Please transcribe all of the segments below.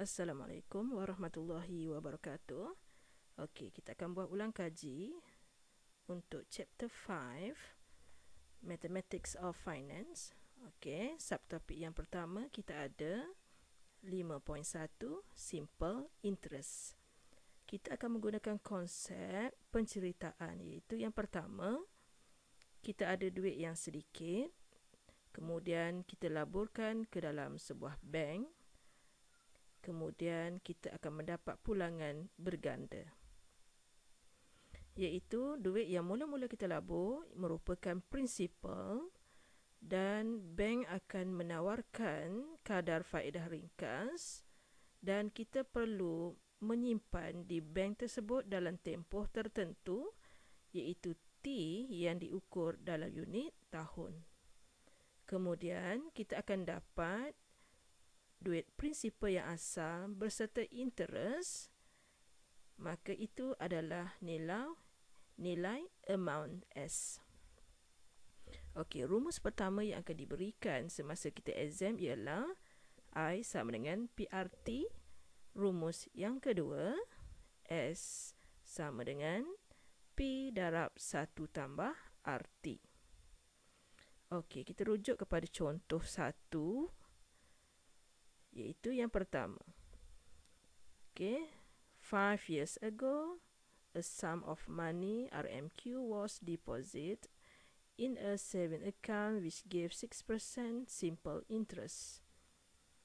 Assalamualaikum warahmatullahi wabarakatuh. Okey, kita akan buat ulang kaji untuk chapter 5 Mathematics of Finance. Okey, subtopik yang pertama kita ada 5.1 Simple Interest. Kita akan menggunakan konsep penceritaan, iaitu yang pertama, kita ada duit yang sedikit, kemudian kita laburkan ke dalam sebuah bank. Kemudian kita akan mendapat pulangan berganda, iaitu duit yang mula-mula kita labur merupakan prinsipal dan bank akan menawarkan kadar faedah ringkas dan kita perlu menyimpan di bank tersebut dalam tempoh tertentu, iaitu T yang diukur dalam unit tahun. Kemudian kita akan dapat duit prinsipal yang asal berserta interest, maka itu adalah nilai amount S. Okey, rumus pertama yang akan diberikan semasa kita exam ialah I sama dengan PRT. Rumus yang kedua, S sama dengan P darab 1 tambah RT. Okey, kita rujuk kepada contoh 1, iaitu yang pertama. Okay, 5 years ago, a sum of money RMQ was deposited in a saving account which gave 6% simple interest.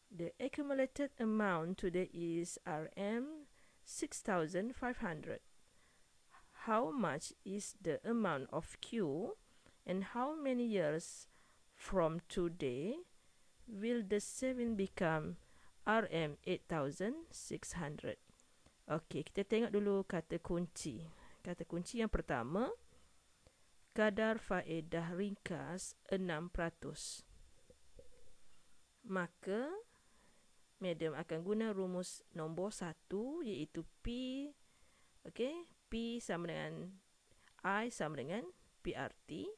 The accumulated amount today is RM 6,500. How much is the amount of Q, and how many years from today will the saving become RM 8,600? Okey, kita tengok dulu kata kunci. Kata kunci yang pertama, kadar faedah ringkas 6%. Maka madam akan guna rumus nombor 1, iaitu P. Okey, P sama dengan I sama dengan PRT.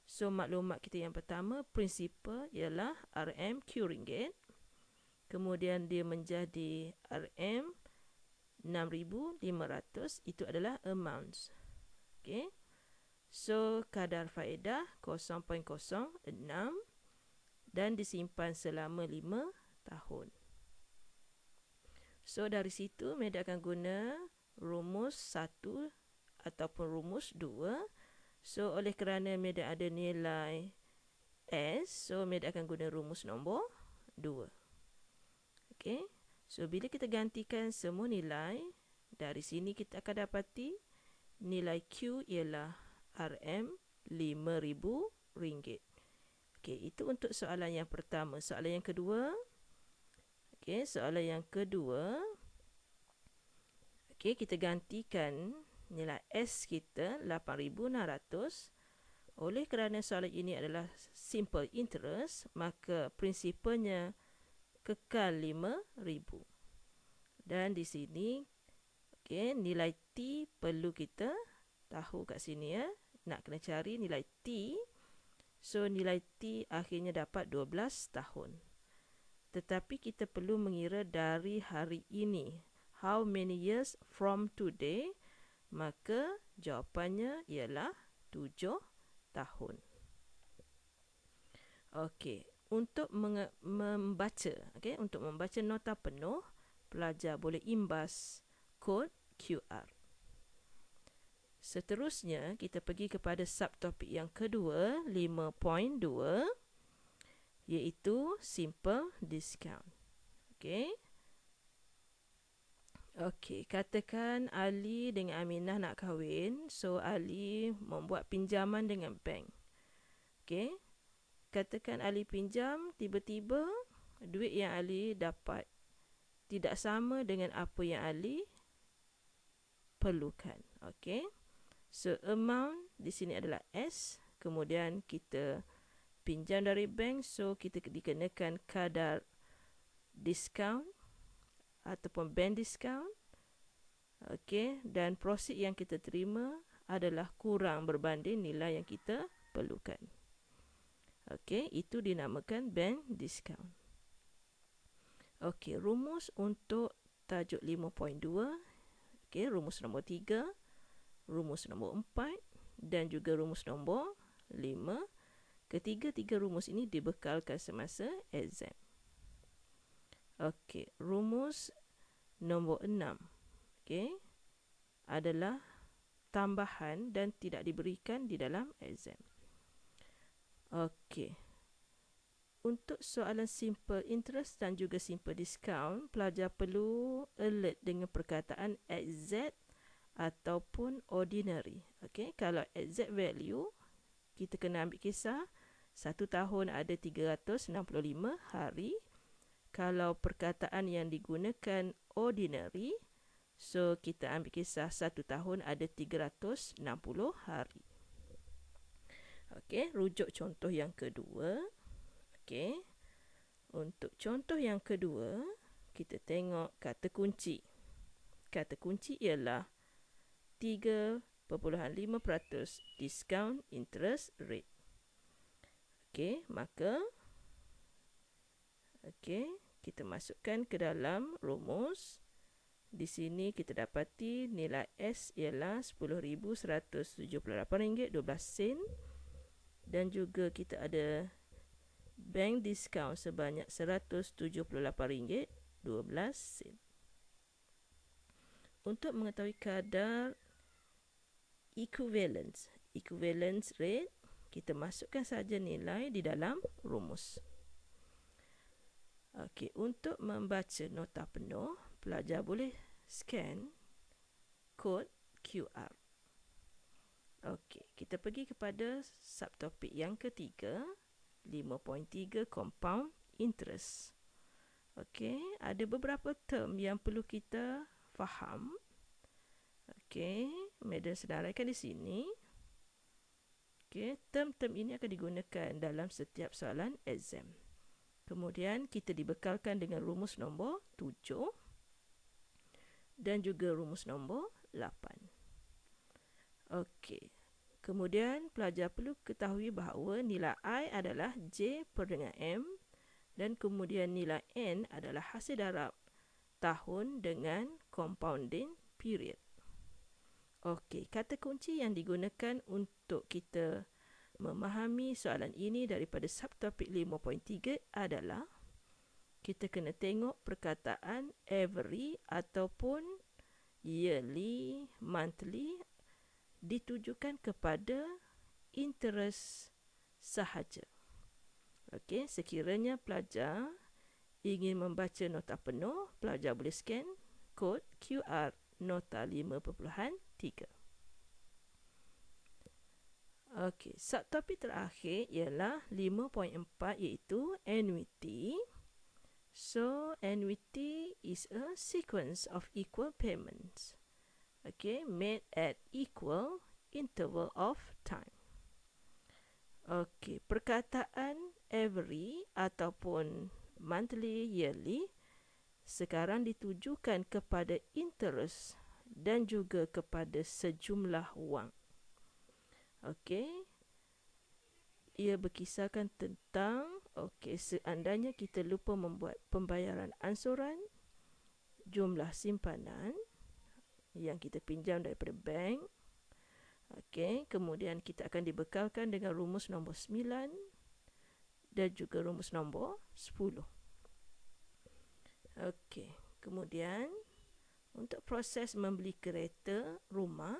So maklumat kita yang pertama, prinsipal ialah RMQ ringgit. Kemudian dia menjadi RM 6,500, itu adalah amounts. Okay, so kadar faedah 0.06 dan disimpan selama 5 tahun. So dari situ Meda akan guna rumus 1 ataupun rumus 2. So oleh kerana Meda ada nilai S, so Meda akan guna rumus nombor 2. Okay, so bila kita gantikan semua nilai, dari sini kita akan dapati nilai Q ialah RM 5,000 ringgit. Okay, itu untuk soalan yang pertama. Soalan yang kedua. Okay, soalan yang kedua. Okay, kita gantikan nilai S kita 8,600. Oleh kerana soalan ini adalah simple interest, maka prinsipalnya kekal 5,000. Dan di sini, okay, nilai T perlu kita tahu kat sini ya. Nak kena cari nilai T. So nilai T akhirnya dapat 12 tahun. Tetapi kita perlu mengira dari hari ini. How many years from today? Maka jawapannya ialah 7 tahun. Okey, untuk membaca, untuk membaca nota penuh, pelajar boleh imbas kod QR. Seterusnya, kita pergi kepada subtopik yang kedua, 5.2, iaitu simple discount. Okey. Okey, katakan Ali dengan Aminah nak kahwin. So Ali membuat pinjaman dengan bank. Okey. Katakan Ali pinjam, tiba-tiba duit yang Ali dapat tidak sama dengan apa yang Ali perlukan. Okey. So amount di sini adalah S. Kemudian kita pinjam dari bank, so kita dikenakan kadar diskaun ataupun bank discount. Okey, dan prosid yang kita terima adalah kurang berbanding nilai yang kita perlukan. Okey, itu dinamakan bank discount. Okey, rumus untuk tajuk 5.2. Okey, rumus nombor 3, rumus nombor 4 dan juga rumus nombor 5. Ketiga-tiga rumus ini dibekalkan semasa exam. Okey, rumus nombor 6, okey, adalah tambahan dan tidak diberikan di dalam exam. Okey. Untuk soalan simple interest dan juga simple discount, pelajar perlu alert dengan perkataan exact ataupun ordinary. Okey, kalau exact value, kita kena ambil kisah 1 tahun ada 365 hari. Kalau perkataan yang digunakan ordinary, so kita ambil kisah 1 tahun ada 360 hari. Okey, rujuk contoh yang kedua. Okey. Untuk contoh yang kedua, kita tengok kata kunci. Kata kunci ialah 3.5% discount interest rate. Okey, maka kita masukkan ke dalam rumus. Di sini kita dapati nilai S ialah RM10,178.12 dan juga kita ada bank discount sebanyak RM178.12. Untuk mengetahui kadar equivalence rate, kita masukkan saja nilai di dalam rumus. Okey, untuk membaca nota penuh, pelajar boleh scan kod QR. Okey, kita pergi kepada subtopik yang ketiga, 5.3 compound interest. Okey, ada beberapa term yang perlu kita faham. Okey, Madam senaraikan di sini. Okey, term-term ini akan digunakan dalam setiap soalan exam. Kemudian kita dibekalkan dengan rumus nombor 7 dan juga rumus nombor 8. Okey. Kemudian pelajar perlu ketahui bahawa nilai I adalah J per dengan M dan kemudian nilai N adalah hasil darab tahun dengan compounding period. Okey, kata kunci yang digunakan untuk kita memahami soalan ini daripada subtopik 5.3 adalah kita kena tengok perkataan every ataupun yearly, monthly ditujukan kepada interest sahaja. Okey, sekiranya pelajar ingin membaca nota penuh, pelajar boleh scan kod QR nota 5.3. Okey, subtopik terakhir ialah 5.4 iaitu annuity. So, annuity is a sequence of equal payments. Okay, made at equal interval of time. Okey, perkataan every ataupun monthly, yearly sekarang ditujukan kepada interest dan juga kepada sejumlah wang. Okey, ia berkisarkan tentang seandainya kita lupa membuat pembayaran ansuran, jumlah simpanan yang kita pinjam daripada bank. Okey, kemudian kita akan dibekalkan dengan rumus nombor 9 dan juga rumus nombor 10. Okey, kemudian untuk proses membeli kereta rumah,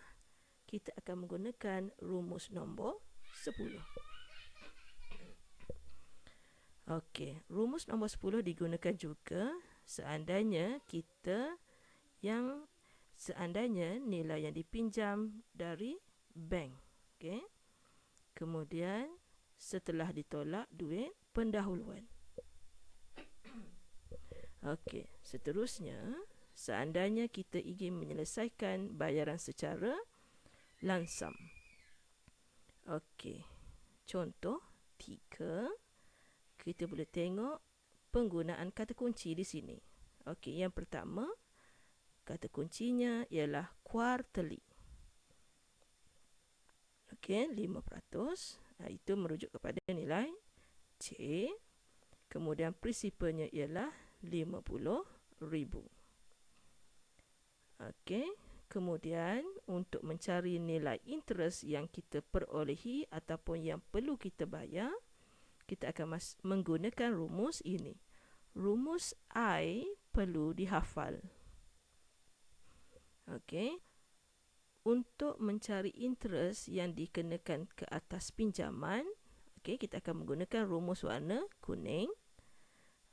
kita akan menggunakan rumus nombor 10. Okey, rumus nombor 10 digunakan juga seandainya nilai yang dipinjam dari bank. Okey. Kemudian setelah ditolak duit pendahuluan. Okey, seterusnya seandainya kita ingin menyelesaikan bayaran secara langsam. Okey. Contoh 3, kita boleh tengok penggunaan kata kunci di sini. Okey, yang pertama, kata kuncinya ialah quarterly. Okey, 5%. Itu merujuk kepada nilai C. Kemudian prinsipalnya ialah RM50,000. Okey, kemudian untuk mencari nilai interest yang kita perolehi ataupun yang perlu kita bayar, kita akan menggunakan rumus ini. Rumus I perlu dihafal. Okey, untuk mencari interest yang dikenakan ke atas pinjaman, okey, kita akan menggunakan rumus warna kuning.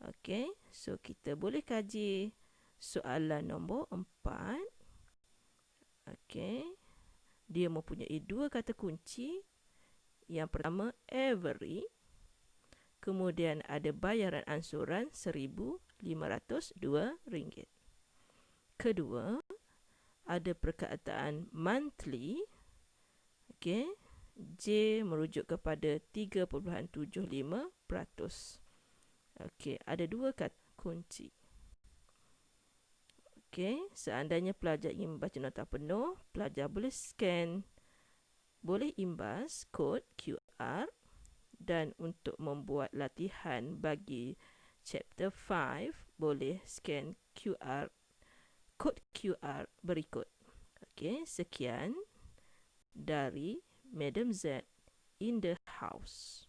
Okey, so kita boleh kaji soalan nombor 4. Okey, dia mempunyai dua kata kunci. Yang pertama, every. Kemudian ada bayaran ansuran RM1,502. Kedua, ada perkataan monthly. Okey, J merujuk kepada 3.75%. Okey, ada dua kata kunci. Okey, seandainya pelajar ingin membaca nota penuh, pelajar boleh scan, boleh imbas kod QR, dan untuk membuat latihan bagi chapter 5, boleh scan kod QR berikut. Okey, sekian dari Madam Z in the house.